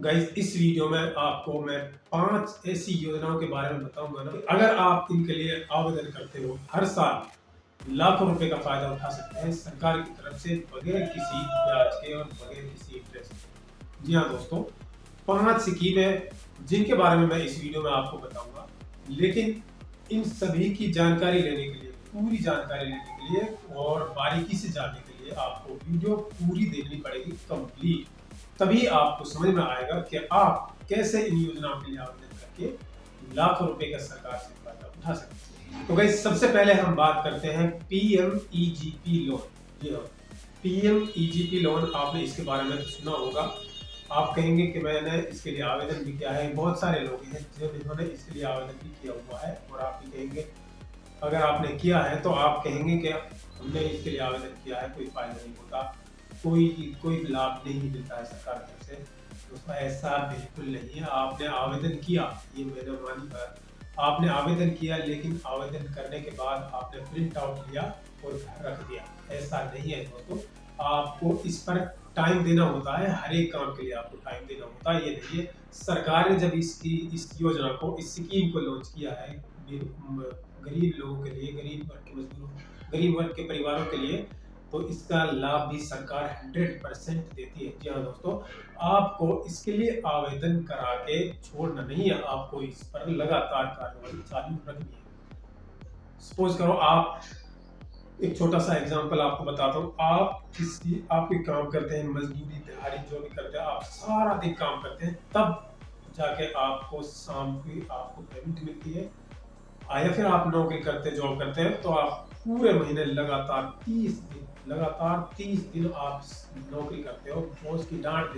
Guys, इस video में आपको मैं 5 ऐसी योजनाओं के बारे में बताऊंगा ना, अगर आप इनके लिए आवेदन करते हो हर साल लाखों रुपए का फायदा उठा सकते हैं सरकार की तरफ से बगैर किसी ब्याज के और बगैर किसी इंटरेस्ट के। जी हाँ दोस्तों, 5 स्कीमें जिनके बारे में मैं इस वीडियो में आपको बताऊंगा, लेकिन इन सभी की जानकारी लेने के लिए, पूरी जानकारी लेने के लिए और बारीकी से जानने के लिए आपको वीडियो पूरी देखनी पड़ेगी, कंप्लीट। तभी आपको समझ में आएगा कि आप कैसे इन योजनाओं के लिए आवेदन करके लाखों रुपए का सरकार से फायदा उठा सकते हैं। तो गाइस, सबसे पहले हम बात करते हैं पीएमईजीपी लोन। जी हाँ, पीएमईजीपी लोन, आपने इसके बारे में तो सुना होगा। आप कहेंगे कि मैंने इसके लिए आवेदन भी किया है। बहुत सारे लोग हैं जिन्होंने इसके लिए आवेदन भी किया हुआ है, और आप भी कहेंगे, अगर आपने किया है तो आप कहेंगे कि हमने इसके लिए आवेदन किया है, कोई फायदा नहीं होता, कोई लाभ नहीं मिलता है सरकार की तरफ से। दोस्तों, ऐसा बिल्कुल नहीं है। आपने आवेदन किया, ये मैंने मानी बात, आपने आवेदन किया, लेकिन आवेदन करने के बाद आपने प्रिंट आउट लिया और घर रख दिया, ऐसा नहीं है दोस्तों। आपको इस पर टाइम देना होता है, हर एक काम के लिए आपको टाइम देना होता है। ये नहीं है, सरकार ने जब इस योजना को, इस स्कीम को लॉन्च किया है गरीब लोगों के लिए, गरीब वर्ग के मजदूरों, गरीब वर्ग के परिवारों के लिए, तो इसका लाभ भी सरकार 100% देती है। जी हाँ दोस्तों, आपको इसके लिए आवेदन करा के छोड़ना नहीं है, आपको इस पर लगातार कार्रवाई चालू रखनी है। सपोज करो, आप, एक छोटा सा एग्जांपल आपको बताता हूँ। आप कोई काम करते हैं, मजदूरी दिहाड़ी जो भी करते हैं, आप सारा दिन काम करते हैं, तब जाके आपको शाम की आपको पेमेंट मिलती है। या फिर आप नौकरी करते, जॉब करते हैं, तो आप पूरे महीने लगातार 30 दिन आप नौकरी करते हो, बॉस की डांट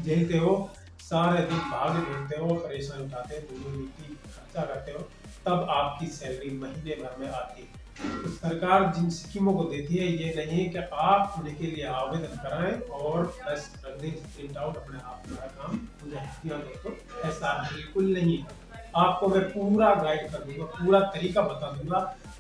झेलते हो, सारे दिन भागे ढूंढते हो, परेशानी उठाते हो, खर्चा करते हो, तब आपकी सैलरी महीने भर में आती है। तो सरकार जिन स्कीमों को देती है, ये नहीं है कि आप उनके लिए आवेदन कराएं और बस रख दें प्रिंट आउट, अपने आप पूरा काम हो जाए। दोस्तों, ऐसा बिल्कुल नहीं है। आपको मैं पूरा गाइड कर दूंगा, पूरा तरीका बता दूंगा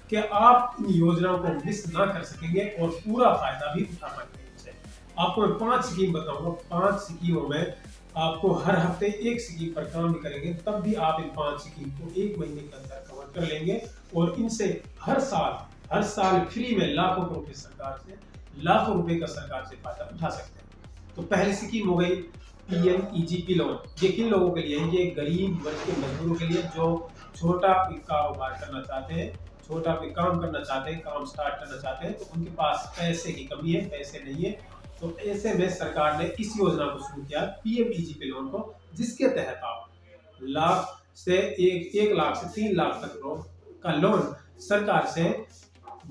कि आप इन योजनाओं को मिस ना कर सकेंगे और पूरा फायदा भी उठा पाएंगे इनसे। आपको मैं 5 स्कीम बताऊंगा। 5 स्कीमों में आपको हर हफ्ते एक स्कीम पर काम भी करेंगे, तब भी आप इन 5 स्कीम को 1 महीने के अंदर कवर कर लेंगे, और इनसे हर साल फ्री में लाखों रुपए सरकार से फायदा उठा सकते हैं। तो पहली स्कीम हो गई पीएमईजीपी लोन। ये किन लोगों के लिए है? ये गरीब वर्ग के मजदूरों के लिए, जो छोटा कारोबार करना चाहते हैं, छोटा कोई काम करना चाहते हैं, काम स्टार्ट करना चाहते हैं, तो उनके पास पैसे की कमी है, पैसे नहीं है, तो ऐसे में सरकार ने इस योजना को शुरू किया, पीएमईजीपी लोन को, जिसके तहत आप लाख से 1 लाख से 3 लाख तक का लोन सरकार से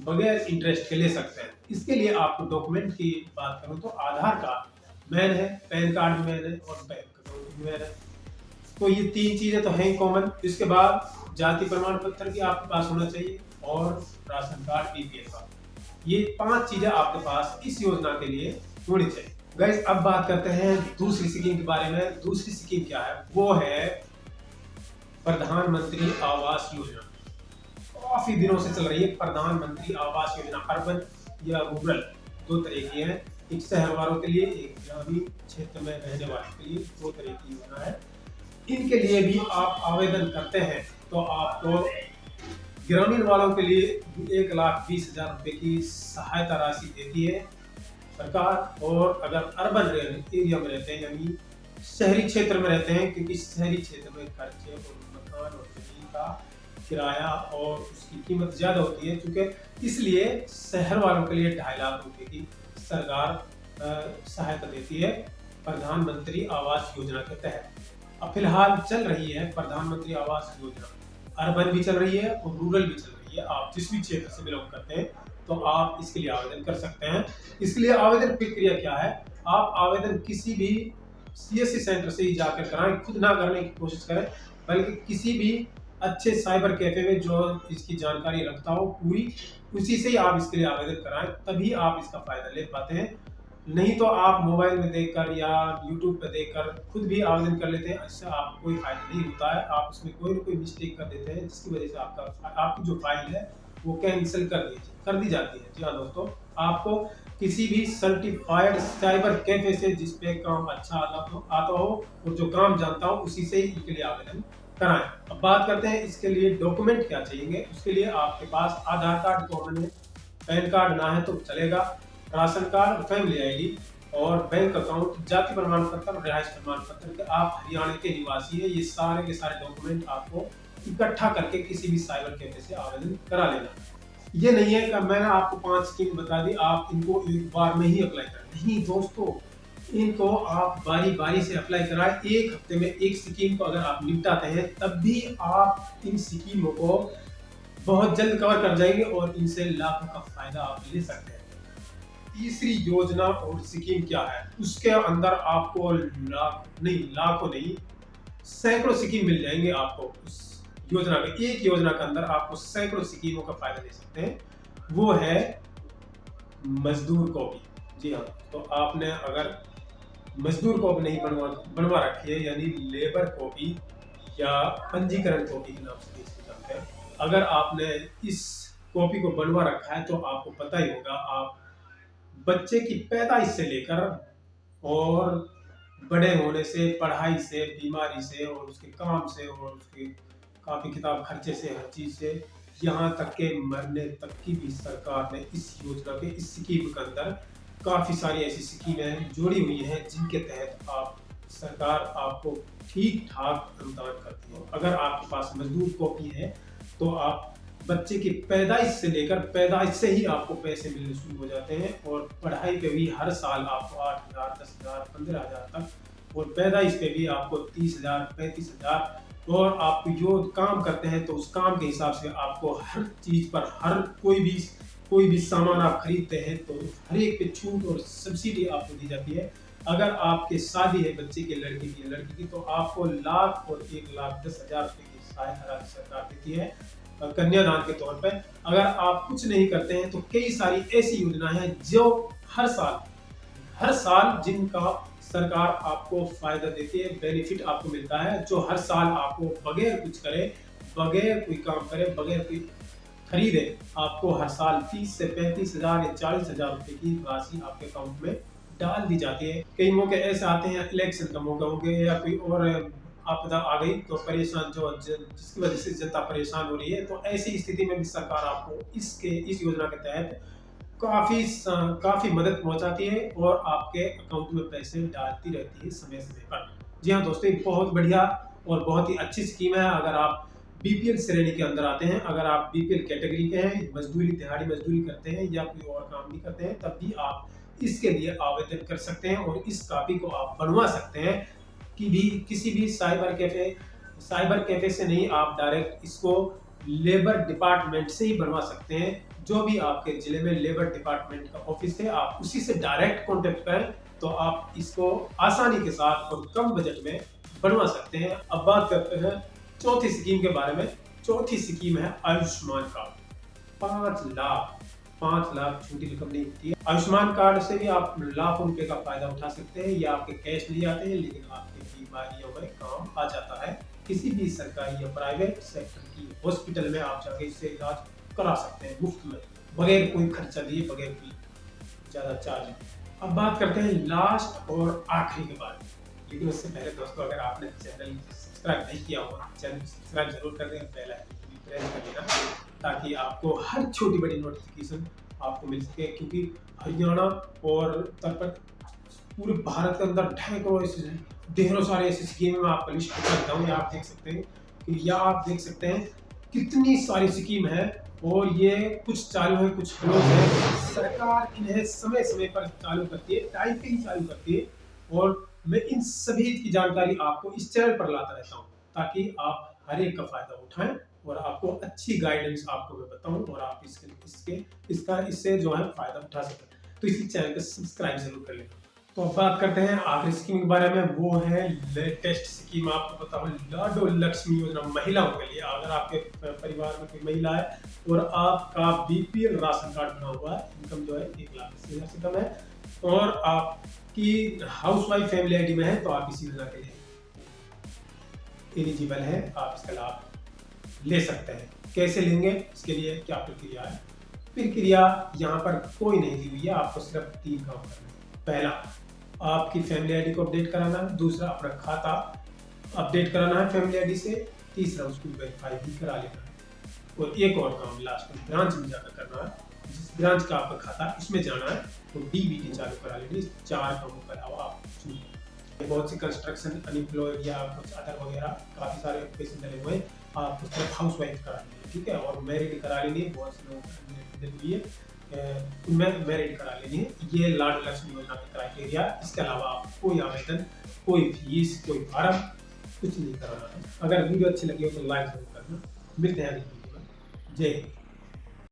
बगैर इंटरेस्ट के ले सकते हैं। इसके लिए आपको डॉक्यूमेंट की बात करूं तो आधार कार्ड मेन है, पैन कार्ड भी मेन है, और बैंक अकाउंट भी मेन है। तो ये 3 चीजें तो हैं कॉमन। इसके बाद जाति प्रमाण पत्र भी आपके पास होना चाहिए, और राशन कार्ड, बीपीएल कार्ड। ये 5 चीजें आपके पास इस योजना के लिए होनी चाहिए। गाइस, अब बात करते हैं दूसरी स्कीम के बारे में। दूसरी स्कीम क्या है? वो है प्रधानमंत्री आवास योजना। काफी दिनों से चल रही है प्रधानमंत्री आवास योजना। अर्बन या रूरल, 2 तरह की है। एक शहर वालों के लिए, एक ग्रामीण क्षेत्र में रहने वालों के लिए, 2 तरह की योजना है। इनके लिए भी आप आवेदन करते हैं तो आपको ग्रामीण वालों के लिए 1,20,000 रुपए की सहायता राशि देती है सरकार। और अगर अर्बन एरिया में रहते हैं, यानी शहरी क्षेत्र में रहते हैं, क्योंकि शहरी क्षेत्र में खर्चे और मकान और जमीन का किराया और उसकी कीमत ज्यादा होती है, क्योंकि इसलिए शहर वालों के लिए 2.5 लाख रुपए की सरकार सहायता देती है प्रधानमंत्री आवास योजना के तहत। अब फिलहाल चल रही है प्रधानमंत्री आवास योजना, अर्बन भी चल रही है और रूरल भी चल रही है। आप जिस भी क्षेत्र से बिलोंग करते हैं, तो आप इसके लिए आवेदन कर सकते हैं। इसके लिए आवेदन प्रक्रिया क्या है? आप आवेदन किसी भी सीएससी सेंटर से ही जाकर कराएं, खुद ना करने की कोशिश करें, बल्कि किसी भी अच्छे साइबर कैफे में जो इसकी जानकारी रखता हो पूरी, उसी से ही आप इसके लिए आवेदन कराएं, तभी आप इसका फायदा ले पाते हैं। नहीं तो आप मोबाइल में देखकर या यूट्यूब पे देखकर खुद भी आवेदन कर लेते हैं, इससे आपको कोई फायदा नहीं होता है। आप उसमें कोई ना कोई मिस्टेक कर देते हैं, जिसकी वजह से आपकी जो फाइल है वो कैंसिल कर दी जाती है। जी हाँ दोस्तों, आपको किसी भी सर्टिफाइड साइबर कैफे से जिस पे काम अच्छा आता हो और जो काम जानता हो उसी से ही इनके लिए आवेदन कराएं। अब बात करते हैं इसके लिए डॉक्यूमेंट क्या चाहिए। उसके लिए आपके पास आधार कार्ड कॉमन है, पैन कार्ड ना है तो चलेगा, राशन कार्ड, फैमिली आईडी और बैंक अकाउंट, जाति प्रमाण पत्र, रिहाइश प्रमाण पत्र के आप हरियाणा के निवासी है। ये सारे के सारे डॉक्यूमेंट आपको इकट्ठा करके किसी भी साइबर कैफे से आवेदन करा लेना। ये नहीं है कि मैंने आपको 5 स्कीम बता दी आप इनको एक बार में ही अप्लाई करें, नहीं दोस्तों, इनको आप बारी बारी से अप्लाई कराएं। एक हफ्ते में एक स्कीम को अगर आप निपटाते हैं तब भी आप इन स्कीमों को बहुत जल्द कवर कर जाएंगे और इनसे लाखों का फायदा आप ले सकते हैं। तीसरी योजना और स्कीम क्या है, उसके अंदर आपको लाखों नहीं, सैकड़ों स्कीम मिल जाएंगे आपको। उस योजना के, एक योजना के अंदर आपको सैकड़ों स्कीमों का फायदा ले सकते हैं। वो है मजदूर कॉपी। जी हाँ, तो आपने अगर मजदूर कॉपी नहीं बनवा रखी है, यानी लेबर कॉपी या पंजीकरण कॉपी के नाम से इसको जानते हैं, अगर आपने इस कॉपी को बनवा रखा है तो आपको पता ही होगा, आप बच्चे की पैदाइश से लेकर और बड़े होने से, पढ़ाई से, बीमारी से और उसके काम से और उसके कापी किताब खर्चे से, हर चीज से, यहाँ तक के मरने तक की भी सरकार ने इस योजना के, इस स्कीम के अंदर काफी सारी ऐसी स्कीमें जोड़ी हुई हैं जिनके तहत आप सरकार आपको ठीक ठाक अनुदान करती है। अगर आपके पास मजदूर कॉपी है तो आप बच्चे की पैदाइश से लेकर, पैदाइश से ही आपको पैसे मिलने शुरू हो जाते हैं और पढ़ाई पे भी हर साल आपको 8,000, 10,000, 15,000 तक, और पैदाइश पे भी आपको 30,000, 35,000, और आप जो काम करते हैं तो उस काम के हिसाब से आपको हर चीज पर, हर कोई भी सामान आप खरीदते हैं तो हर एक पे छूट और सब्सिडी आपको दी जाती है। अगर आपके शादी है बच्चे के, लड़के की, लड़की की, तो आपको लाख और 1,10,000 रुपए की सहायता राज्य सरकार देती है कन्यादान के तौर पर। अगर आप कुछ नहीं करते हैं तो कई सारी ऐसी योजना है जो हर साल जिनका सरकार आपको फायदा देती है, बेनिफिट आपको मिलता है, जो हर साल आपको बगैर कुछ करे, बगैर कोई काम करे, बगैर कोई खरीदे, आपको हर साल 30 से 35,000 या 40,000 रुपए की राशि आपके अकाउंट में डाल दी जाती है। कई मौके ऐसे आते हैं, इलेक्शन का मौका हो गया या कोई और आपदा आ गई तो परेशान, जिसकी वजह से जनता परेशान हो रही है, तो ऐसी स्थिति में भी सरकार आपको इस योजना के तहत काफी मदद पहुंचाती है और आपके अकाउंट में पैसे डालती रहती है समय समय पर। जी हाँ दोस्तों, बहुत बढ़िया और बहुत ही अच्छी स्कीम है। अगर आप बीपीएल श्रेणी के अंदर आते हैं, अगर आप बीपीएल कैटेगरी के हैं, मजदूरी, दिहाड़ी मजदूरी करते हैं या कोई और काम नहीं करते हैं, तब भी आप इसके लिए आवेदन कर सकते हैं और इस कॉपी को आप बनवा सकते हैं कि भी किसी भी साइबर कैफे से नहीं, आप डायरेक्ट इसको लेबर डिपार्टमेंट से ही बनवा सकते हैं। जो भी आपके जिले में लेबर डिपार्टमेंट का ऑफिस है, आप उसी से डायरेक्ट कांटेक्ट करें तो आप इसको आसानी के साथ और कम बजट में बनवा सकते हैं। अब बात करते हैं चौथी स्कीम के बारे में। चौथी स्कीम है आयुष्मान कार्ड। 5 लाख छोटी रकम नहीं होती है। आयुष्मान कार्ड से भी आप लाखों रुपए का फायदा उठा सकते हैं। ये आपके कैश नहीं आते हैं, लेकिन आपके बीमारियों में काम आ जाता है। किसी भी सरकारी या प्राइवेट सेक्टर की हॉस्पिटल में आप जाके इससे इलाज करा सकते हैं मुफ्त में, बगैर कोई खर्चा दिए, बगैर कोई ज्यादा चार्ज। अब बात करते हैं लास्ट और आखिरी के बारे में, लेकिन उससे पहले दोस्तों, अगर आपने चैनल सब्सक्राइब नहीं किया हो, चैनल सब्सक्राइब जरूर कर दें, बेल आइकन प्रेस कर देना ताकि आपको हर छोटी बड़ी नोटिफिकेशन आपको मिल सके। क्योंकि हरियाणा और उत्तर प्रदेश, पूरे भारत के अंदर ढेरों सारे ऐसी स्कीम में आपका लिस्ट करता हूँ, आप देख सकते हैं आप देख सकते हैं कितनी सारी स्कीम है और ये कुछ चालू है, कुछ क्लोज है। सरकार इन्हें समय समय पर चालू करती है, टाइम पे ही चालू करती है, और मैं इन सभी की जानकारी आपको इस चैनल पर लाता रहता हूँ ताकि आप हर एक का फायदा उठाएं और आपको अच्छी गाइडेंस आपको मैं बताऊं और आप इससे जो है फायदा उठा सकें। तो इसी चैनल को सब्सक्राइब जरूर कर लें। तो अब बात करते हैं आखिरी स्कीम के बारे में। वो है लेटेस्ट स्कीम, आपको बताऊं, लाडो लक्ष्मी योजना महिलाओं के लिए। अगर आपके परिवार में कोई महिला है और आपका बीपीएल राशन कार्ड बना हुआ है, इनकम जो है 1,80,000 से कम है और आपकी हाउसवाइफ फैमिली आईडी में है, तो आप इसी योजना के लिए एलिजिबल है, आप इसका लाभ ले सकते हैं। कैसे लेंगे, इसके लिए क्या प्रक्रिया है, प्रक्रिया यहाँ पर कोई नहीं दी हुई है, आपको सिर्फ 3 काम करना है। पहला, आपकी फैमिली आईडी को अपडेट कराना है। दूसरा, अपना खाता अपडेट कराना है फैमिली आईडी से। तीसरा, उसको वेरीफाई भी करा लेना है। और एक और काम लास्ट में ब्रांच में जाकर करना है। जिस ब्रांच का आपका खाता है उसमें जाना है तो डीबीटी चालू करा लेनी। इस 4 कामों के अलावा आप कुछ नहीं करें। बहुत सी कंस्ट्रक्शन, अनएम्प्लॉयड या कुछ अदर वगैरह काफ़ी सारे ऑक्यूपेशन डले हुए हैं, आप उसको हाउस वाइफ करा लेंगे, ठीक है। और मैरिड करा लेंगे, बहुत से लोग के लिए मैरिड करा लेनी है। ये लाडली लक्ष्मी योजना का क्राइटेरिया। इसके अलावा आप कोई आवेदन, कोई फीस, कोई फार्म कुछ नहीं कराना है। अगर वीडियो अच्छी लगी हो तो लाइक जरूर करना। मिलते हैं अगली वीडियो में। जय हिंद।